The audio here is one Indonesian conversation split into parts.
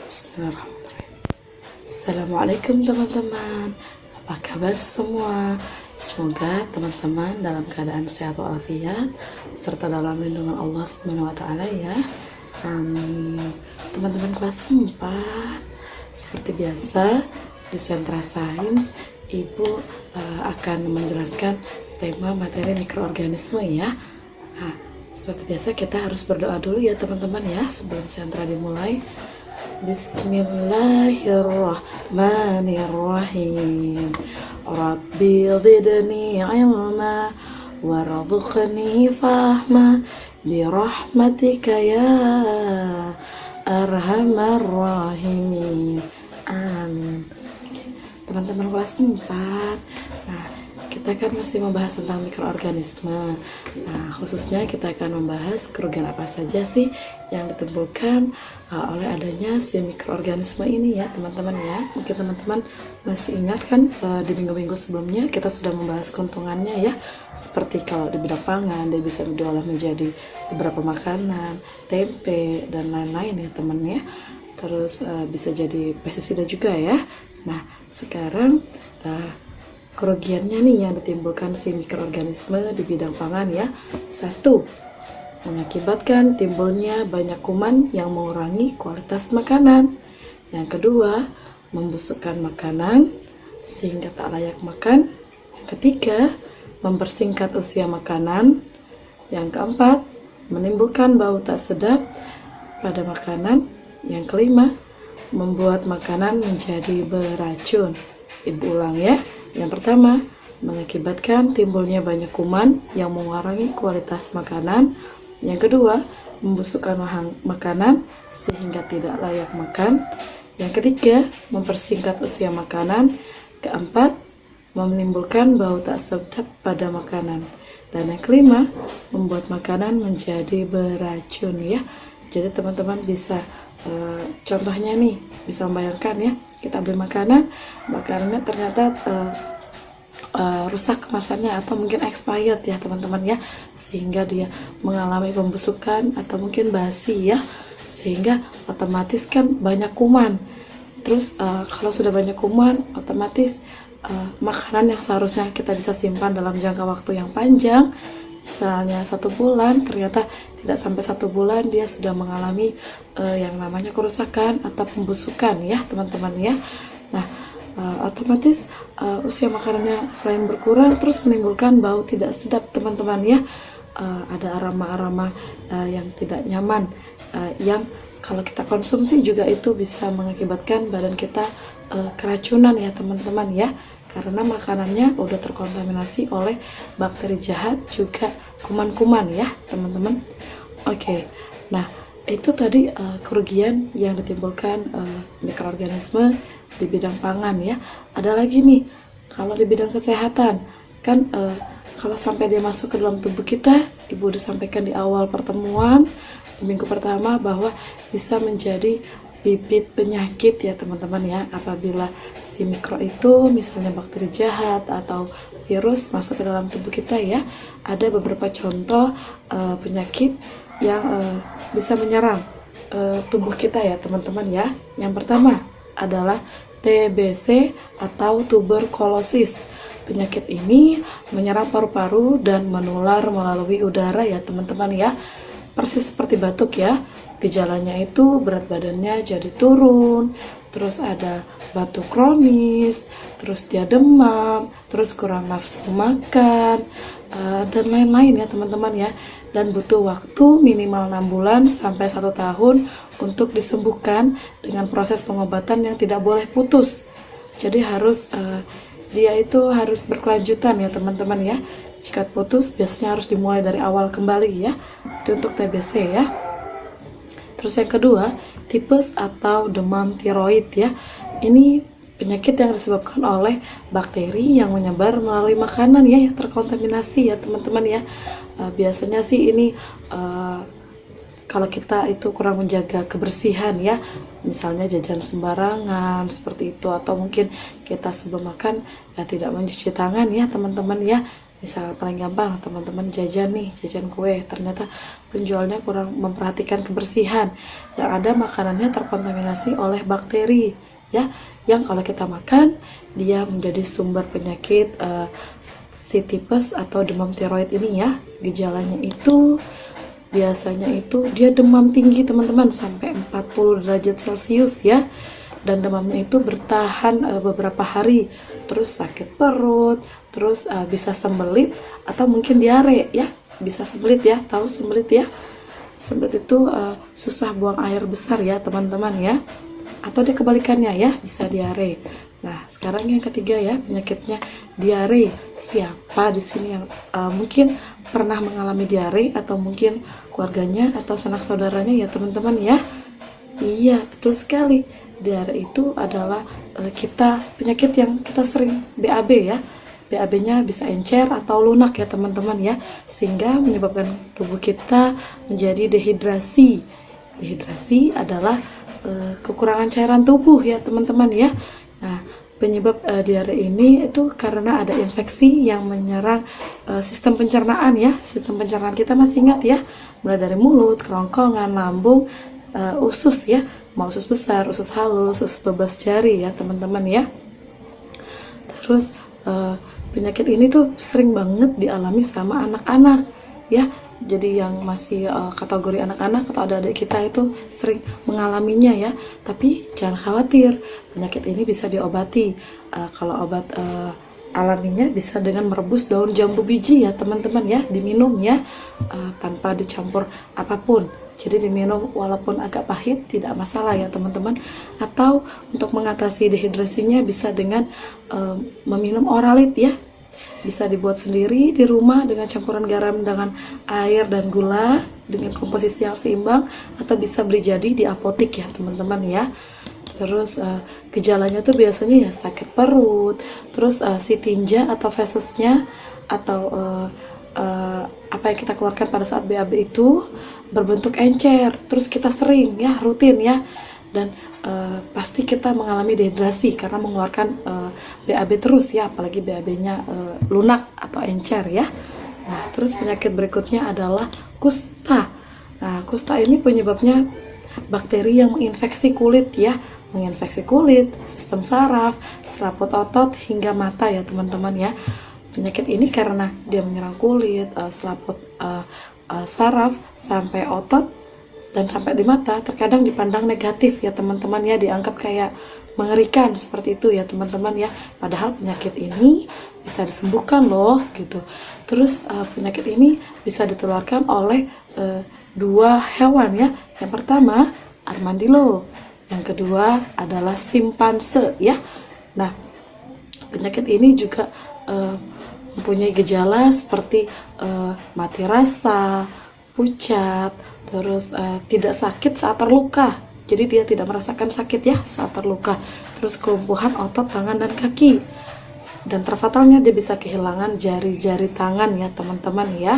Bismillahirrahmanirrahim. Assalamualaikum teman-teman, apa kabar semua? Semoga teman-teman dalam keadaan sehat walafiat serta dalam lindungan Allah SWT ya. Amin. Teman-teman kelas 4, seperti biasa di Sentra Sains Ibu akan menjelaskan tema materi mikroorganisme ya. Nah, seperti biasa kita harus berdoa dulu ya teman-teman ya sebelum sentra dimulai. Bismillahirrahmanirrahim. Rabbi zidni ilma warzuqni fahma birahmatika ya arhamar rahimin. Amin. Teman-teman kelas 4. Nah, kita kan masih membahas tentang mikroorganisme. Nah, khususnya kita akan membahas kerugian apa saja sih yang ditimbulkan oleh adanya si mikroorganisme ini ya teman-teman ya. Mungkin teman-teman masih ingat kan di minggu-minggu sebelumnya kita sudah membahas keuntungannya ya. Seperti kalau di bidang pangan dia bisa diolah menjadi beberapa makanan, tempe dan lain-lain ya teman ya. Terus bisa jadi pestisida juga ya. Nah, sekarang kerugiannya nih yang ditimbulkan si mikroorganisme di bidang pangan ya. 1. Mengakibatkan timbulnya banyak kuman yang mengurangi kualitas makanan. Yang kedua, membusukkan makanan sehingga tak layak makan. Yang ketiga, mempersingkat usia makanan. Yang keempat, menimbulkan bau tak sedap pada makanan. Yang kelima, membuat makanan menjadi beracun. Ibu ulang ya. Yang pertama, mengakibatkan timbulnya banyak kuman yang mengurangi kualitas makanan. Yang kedua, membusukkan makanan sehingga tidak layak makan. Yang ketiga, mempersingkat usia makanan. Keempat, menimbulkan bau tak sedap pada makanan. Dan yang kelima, membuat makanan menjadi beracun ya. Jadi teman-teman bisa contohnya nih, bisa membayangkan ya, kita beli makanannya ternyata rusak kemasannya atau mungkin expired ya teman-teman ya, sehingga dia mengalami pembusukan atau mungkin basi ya, sehingga otomatis kan banyak kuman. Terus kalau sudah banyak kuman, otomatis makanan yang seharusnya kita bisa simpan dalam jangka waktu yang panjang, misalnya 1 bulan, ternyata tidak sampai 1 bulan dia sudah mengalami yang namanya kerusakan atau pembusukan ya teman-teman ya. Nah, otomatis usia makanannya selain berkurang terus menimbulkan bau tidak sedap teman-teman ya. Ada aroma-aroma yang tidak nyaman yang kalau kita konsumsi juga itu bisa mengakibatkan badan kita keracunan ya teman-teman ya, karena makanannya udah terkontaminasi oleh bakteri jahat juga kuman-kuman ya teman-teman. Oke. Nah, itu tadi kerugian yang ditimbulkan mikroorganisme di bidang pangan ya. Ada lagi nih, kalau di bidang kesehatan kan kalau sampai dia masuk ke dalam tubuh kita, Ibu udah sampaikan di awal pertemuan di minggu pertama bahwa bisa menjadi bibit penyakit ya teman-teman ya, apabila si mikro itu misalnya bakteri jahat atau virus masuk ke dalam tubuh kita ya. Ada beberapa contoh penyakit yang bisa menyerang tubuh kita ya teman-teman ya. Yang pertama adalah TBC atau tuberkulosis. Penyakit ini menyerang paru-paru dan menular melalui udara ya teman-teman ya. Persis seperti batuk ya. Gejalanya itu berat badannya jadi turun, terus ada batuk kronis, terus dia demam, terus kurang nafsu makan, dan lain-lain ya teman-teman ya. Dan butuh waktu minimal 6 bulan sampai 1 tahun untuk disembuhkan dengan proses pengobatan yang tidak boleh putus. Jadi harus dia itu harus berkelanjutan ya teman-teman ya. Jika putus biasanya harus dimulai dari awal kembali ya. Itu untuk TBC ya. Terus yang kedua, tipes atau demam tiroid ya. Ini penyakit yang disebabkan oleh bakteri yang menyebar melalui makanan ya, yang terkontaminasi ya teman-teman ya. Biasanya sih ini kalau kita itu kurang menjaga kebersihan ya, misalnya jajan sembarangan seperti itu, atau mungkin kita sebelum makan ya tidak mencuci tangan ya teman-teman ya. Misal paling gampang teman-teman jajan nih, jajan kue, ternyata penjualnya kurang memperhatikan kebersihan, yang ada makanannya terkontaminasi oleh bakteri ya, yang kalau kita makan dia menjadi sumber penyakit si tipes atau demam tiroid ini ya. Gejalanya itu biasanya itu dia demam tinggi teman-teman sampai 40 derajat Celcius ya, dan demamnya itu bertahan beberapa hari, terus sakit perut, terus bisa sembelit atau mungkin diare ya, bisa sembelit ya, tahu sembelit ya. Sembelit itu susah buang air besar ya teman-teman ya, atau dia kebalikannya ya, bisa diare. Nah, sekarang yang ketiga ya, penyakitnya diare. Siapa di sini yang mungkin pernah mengalami diare, atau mungkin keluarganya atau sanak saudaranya ya teman-teman ya? Iya, betul sekali. Diare itu adalah penyakit yang kita sering BAB ya. BAB-nya bisa encer atau lunak ya teman-teman ya, sehingga menyebabkan tubuh kita menjadi dehidrasi. Dehidrasi adalah kekurangan cairan tubuh ya teman-teman ya. Nah, penyebab diare ini itu karena ada infeksi yang menyerang sistem pencernaan ya. Sistem pencernaan kita masih ingat ya, mulai dari mulut, kerongkongan, lambung, usus ya, mau usus besar, usus halus, usus 12 jari ya teman-teman ya. Terus penyakit ini tuh sering banget dialami sama anak-anak ya. Jadi yang masih kategori anak-anak atau adik-adik kita itu sering mengalaminya ya. Tapi jangan khawatir, penyakit ini bisa diobati. Kalau obat alaminya bisa dengan merebus daun jambu biji ya teman-teman ya, diminum ya, tanpa dicampur apapun. Jadi diminum walaupun agak pahit tidak masalah ya teman-teman. Atau untuk mengatasi dehidrasinya bisa dengan meminum oralit ya. Bisa dibuat sendiri di rumah dengan campuran garam dengan air dan gula dengan komposisi yang seimbang, atau bisa beli jadi di apotik ya teman-teman ya. Terus gejalanya tuh biasanya ya sakit perut, terus si tinja atau fesesnya atau apa yang kita keluarkan pada saat BAB itu berbentuk encer, terus kita sering ya, rutin ya, dan pasti kita mengalami dehidrasi karena mengeluarkan BAB terus ya, apalagi BAB-nya lunak atau encer ya. Nah, terus penyakit berikutnya adalah kusta. Nah, kusta ini penyebabnya bakteri yang menginfeksi kulit ya, menginfeksi kulit, sistem saraf, selaput otot hingga mata ya teman-teman ya. Penyakit ini karena dia menyerang kulit, selaput saraf sampai otot dan sampai di mata, terkadang dipandang negatif ya teman-teman ya, dianggap kayak mengerikan seperti itu ya teman-teman ya. Padahal penyakit ini bisa disembuhkan loh gitu. Terus penyakit ini bisa ditularkan oleh dua hewan ya. Yang pertama armadillo, yang kedua adalah simpanse ya. Nah, penyakit ini juga mempunyai gejala seperti mati rasa, pucat, terus tidak sakit saat terluka. Jadi dia tidak merasakan sakit ya saat terluka. Terus kelumpuhan otot tangan dan kaki. Dan terfatalnya dia bisa kehilangan jari-jari tangan ya teman-teman ya.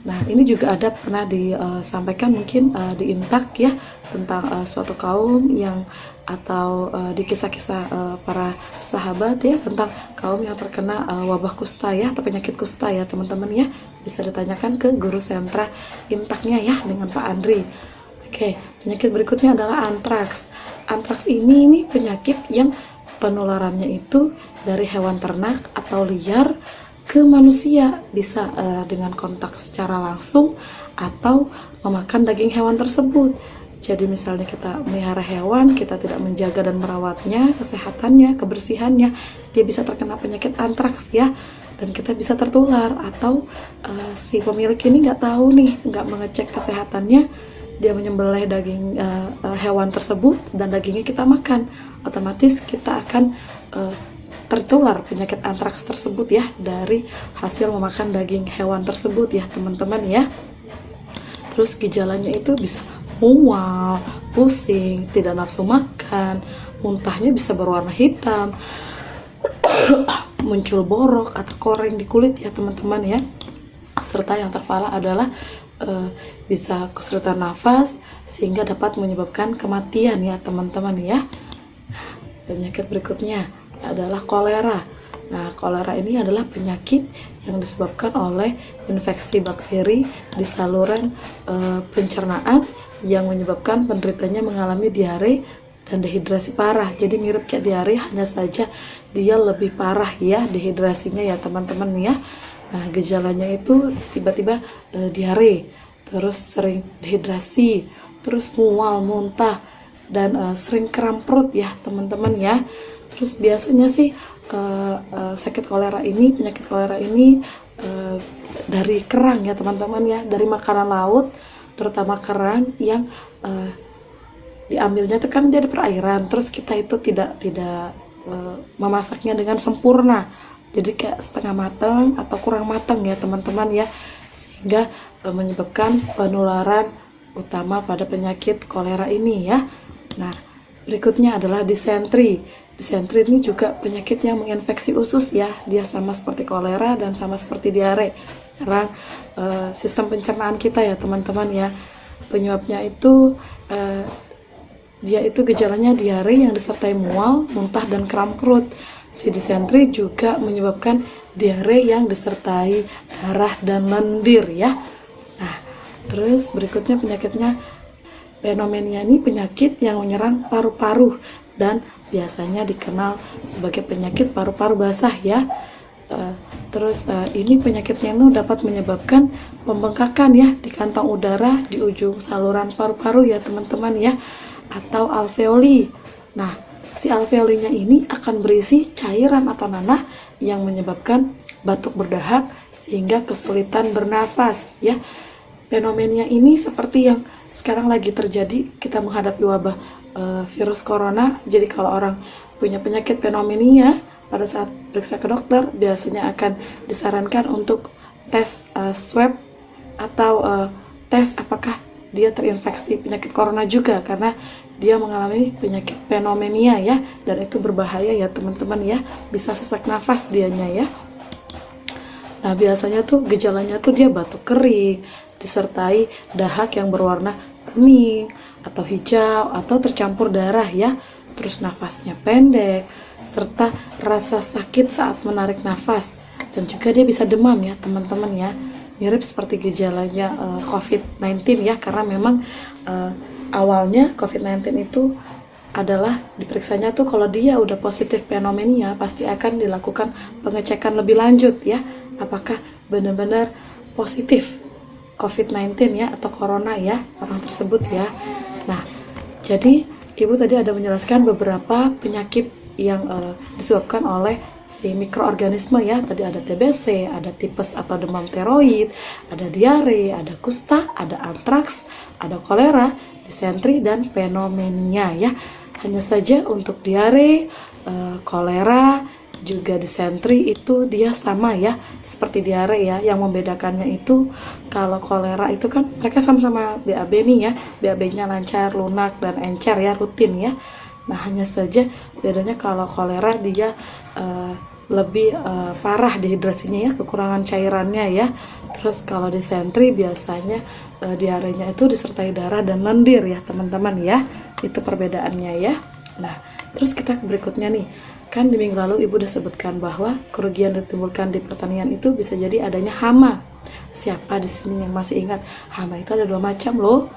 Nah, ini juga ada pernah disampaikan mungkin di Intak ya, tentang suatu kaum yang atau di kisah-kisah para sahabat ya, tentang kaum yang terkena wabah kusta ya, atau penyakit kusta ya teman-teman ya. Bisa ditanyakan ke guru sentra Intaknya ya dengan Pak Andri. Oke, penyakit berikutnya adalah antraks. Antraks ini penyakit yang penularannya itu dari hewan ternak atau liar ke manusia, bisa dengan kontak secara langsung atau memakan daging hewan tersebut. Jadi misalnya kita melihara hewan, kita tidak menjaga dan merawatnya, kesehatannya, kebersihannya, dia bisa terkena penyakit antraks ya, dan kita bisa tertular. Atau si pemilik ini nggak tahu nih, nggak mengecek kesehatannya, dia menyembelih daging hewan tersebut dan dagingnya kita makan, otomatis kita akan tertular penyakit antraks tersebut ya, dari hasil memakan daging hewan tersebut ya teman-teman ya. Terus gejalanya itu bisa mual, pusing, tidak nafsu makan, muntahnya bisa berwarna hitam, muncul borok atau koreng di kulit ya teman-teman ya. Serta yang terparah adalah bisa kesulitan nafas sehingga dapat menyebabkan kematian ya teman-teman ya. Penyakit berikutnya adalah kolera. Nah, kolera ini adalah penyakit yang disebabkan oleh infeksi bakteri di saluran pencernaan yang menyebabkan penderitanya mengalami diare dan dehidrasi parah. Jadi mirip kayak diare, hanya saja dia lebih parah ya dehidrasinya ya teman-teman ya. Nah, gejalanya itu tiba-tiba diare, terus sering dehidrasi, terus mual, muntah, dan sering kram perut ya teman-teman ya. Terus biasanya sih penyakit kolera ini dari kerang ya teman-teman ya, dari makanan laut, terutama kerang yang diambilnya itu kan dia di perairan, terus kita itu tidak memasaknya dengan sempurna, jadi kayak setengah matang atau kurang matang ya teman-teman ya, sehingga menyebabkan penularan utama pada penyakit kolera ini ya. Nah, berikutnya adalah disentri. Disentri ini juga penyakit yang menginfeksi usus ya, dia sama seperti kolera dan sama seperti diare, menyerang sistem pencernaan kita ya teman-teman ya. Penyebabnya itu dia itu gejalanya diare yang disertai mual, muntah, dan kram perut. Si disentri juga menyebabkan diare yang disertai darah dan lendir ya. Nah, terus berikutnya penyakitnya pneumonia, ini penyakit yang menyerang paru-paru dan biasanya dikenal sebagai penyakit paru-paru basah ya. Ini penyakitnya itu dapat menyebabkan pembengkakan ya di kantong udara di ujung saluran paru-paru ya teman-teman ya, atau alveoli. Nah, si alveolinya ini akan berisi cairan atau nanah yang menyebabkan batuk berdahak sehingga kesulitan bernafas ya. Fenomena ini seperti yang sekarang lagi terjadi, kita menghadapi wabah virus corona. Jadi kalau orang punya penyakit pneumonia, pada saat periksa ke dokter biasanya akan disarankan untuk tes swab atau tes apakah dia terinfeksi penyakit corona juga, karena dia mengalami penyakit pneumonia ya, dan itu berbahaya ya teman-teman ya, bisa sesak nafas dianya ya. Nah, biasanya tuh gejalanya tuh dia batuk kering disertai dahak yang berwarna kuning atau hijau atau tercampur darah ya, terus nafasnya pendek serta rasa sakit saat menarik nafas, dan juga dia bisa demam ya teman-teman ya, mirip seperti gejalanya COVID-19 ya, karena memang awalnya COVID-19 itu adalah diperiksanya tuh kalau dia udah positif pneumonia pasti akan dilakukan pengecekan lebih lanjut ya, apakah benar-benar positif COVID-19 ya atau corona ya orang tersebut ya. Nah, jadi ibu tadi ada menjelaskan beberapa penyakit yang disebabkan oleh si mikroorganisme ya. Tadi ada TBC, ada tipes atau demam tiroid, ada diare, ada kusta, ada antraks, ada kolera, disentri, dan pneumonia ya. Hanya saja untuk diare, kolera, juga disentri itu dia sama ya seperti diare ya. Yang membedakannya itu kalau kolera itu kan mereka sama-sama BAB nih ya, BAB-nya lancar, lunak, dan encer ya, rutin ya. Nah, hanya saja bedanya kalau kolera dia lebih parah dehidrasinya ya, kekurangan cairannya ya. Terus kalau disentri biasanya diarenya itu disertai darah dan lendir ya teman-teman ya. Itu perbedaannya ya. Nah, terus kita berikutnya nih, kan di minggu lalu ibu udah sebutkan bahwa kerugian ditimbulkan di pertanian itu bisa jadi adanya hama. Siapa di sini yang masih ingat hama itu ada 2 macam loh?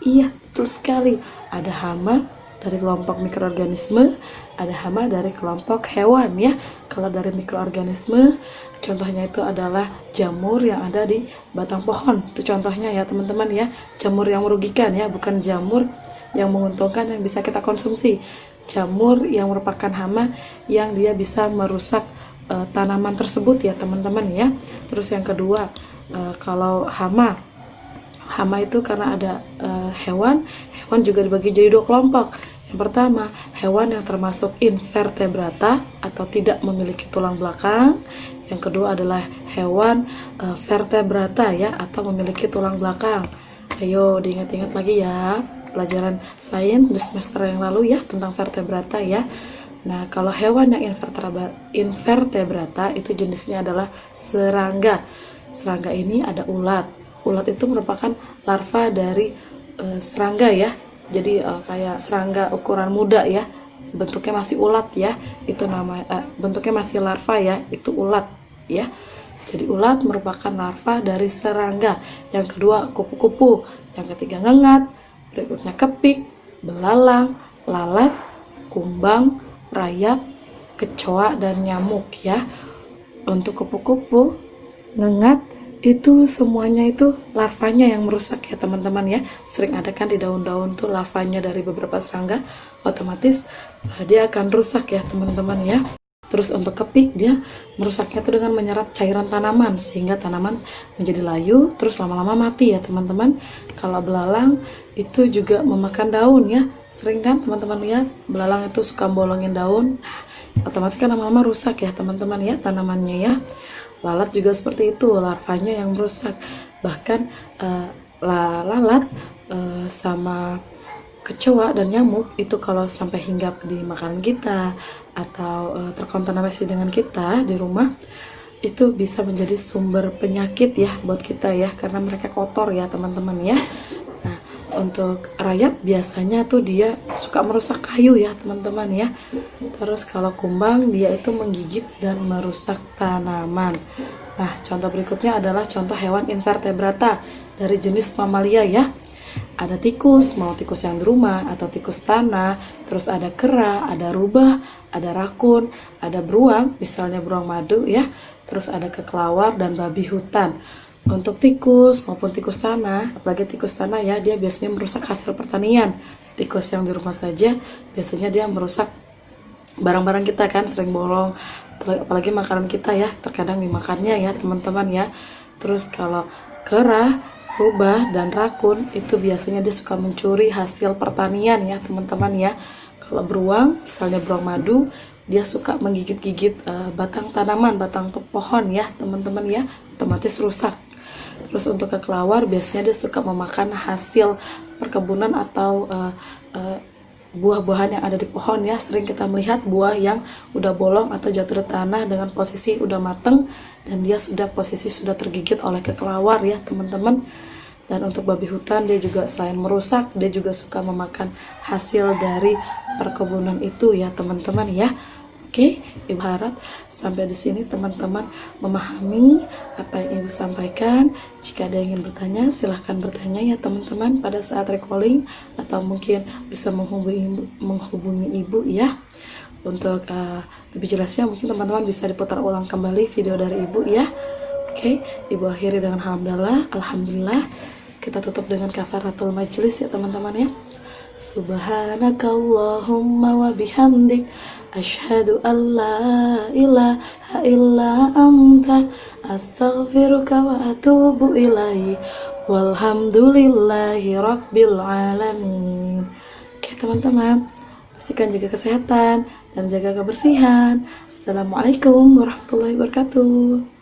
Iya, betul sekali. Ada hama dari kelompok mikroorganisme, ada hama dari kelompok hewan ya. Kalau dari mikroorganisme, contohnya itu adalah jamur yang ada di batang pohon. Itu contohnya ya teman-teman ya. Jamur yang merugikan ya, bukan jamur yang menguntungkan yang bisa kita konsumsi. Jamur yang merupakan hama yang dia bisa merusak tanaman tersebut ya teman-teman ya. Terus yang kedua, kalau hama itu karena ada hewan juga dibagi jadi 2 kelompok. Yang pertama, hewan yang termasuk invertebrata atau tidak memiliki tulang belakang. Yang kedua adalah hewan vertebrata ya, atau memiliki tulang belakang. Ayo diingat-ingat lagi ya pelajaran sains di semester yang lalu ya tentang vertebrata ya. Nah, kalau hewan yang invertebrata itu jenisnya adalah serangga. Serangga ini ada ulat. Ulat itu merupakan larva dari serangga ya. Jadi kayak serangga ukuran muda ya. bentuknya masih ulat ya, itu bentuknya masih larva ya, itu ulat ya. Jadi ulat merupakan larva dari serangga. Yang kedua kupu-kupu, yang ketiga ngengat, berikutnya kepik, belalang, lalat, kumbang, rayap, kecoa, dan nyamuk ya. Untuk kupu-kupu, ngengat, itu semuanya itu larvanya yang merusak ya teman-teman ya. Sering ada kan di daun-daun tuh larvanya dari beberapa serangga, otomatis dia akan rusak ya teman-teman ya. Terus untuk kepik, dia merusaknya tuh dengan menyerap cairan tanaman sehingga tanaman menjadi layu, terus lama-lama mati ya teman-teman. Kalau belalang itu juga memakan daun ya, sering kan teman-teman lihat belalang itu suka bolongin daun. Nah, otomatis kan lama-lama rusak ya teman-teman ya tanamannya ya. Lalat juga seperti itu, larvanya yang merusak. Bahkan lalat sama kecoa dan nyamuk itu kalau sampai hinggap di makanan kita atau terkontaminasi dengan kita di rumah, itu bisa menjadi sumber penyakit ya buat kita ya, karena mereka kotor ya teman-teman ya. Nah, untuk rayap biasanya tuh dia suka merusak kayu ya teman-teman ya. Terus kalau kumbang, dia itu menggigit dan merusak tanaman. Nah, contoh berikutnya adalah contoh hewan invertebrata dari jenis mamalia ya. Ada tikus, mau tikus yang di rumah atau tikus tanah, terus ada kera, ada rubah, ada rakun, ada beruang, misalnya beruang madu ya, terus ada kekelawar dan babi hutan. Untuk tikus maupun tikus tanah, apalagi tikus tanah ya, dia biasanya merusak hasil pertanian. Tikus yang di rumah saja biasanya dia merusak barang-barang kita kan, sering bolong, apalagi makanan kita ya, terkadang dimakannya ya teman-teman ya. Terus kalau kera, rubah, dan rakun itu biasanya dia suka mencuri hasil pertanian ya teman-teman ya. Kalau beruang, misalnya beruang madu, dia suka menggigit-gigit batang tanaman, batang pohon ya teman-teman ya, otomatis rusak. Terus untuk kekelawar biasanya dia suka memakan hasil perkebunan atau buah-buahan yang ada di pohon ya. Sering kita melihat buah yang udah bolong atau jatuh di tanah dengan posisi udah mateng dan dia posisi sudah tergigit oleh kekelawar ya teman-teman. Dan untuk babi hutan, dia juga selain merusak, dia juga suka memakan hasil dari perkebunan itu ya teman-teman ya. Oke, Ibu harap sampai di sini teman-teman memahami apa yang Ibu sampaikan. Jika ada yang ingin bertanya, silahkan bertanya ya teman-teman pada saat recalling, atau mungkin bisa menghubungi Ibu ya. Untuk lebih jelasnya mungkin teman-teman bisa diputar ulang kembali video dari Ibu ya. Oke, Ibu akhiri dengan alhamdulillah. Kita tutup dengan kafaratul majlis ya teman-teman ya. Subhanakallahumma wa bihamdik, asyhadu an la ilaha illa anta, astaghfiruka wa atubu ilaih. Walhamdulillahi rabbil alamin. Oke teman-teman, pastikan jaga kesehatan dan jaga kebersihan. Assalamualaikum warahmatullahi wabarakatuh.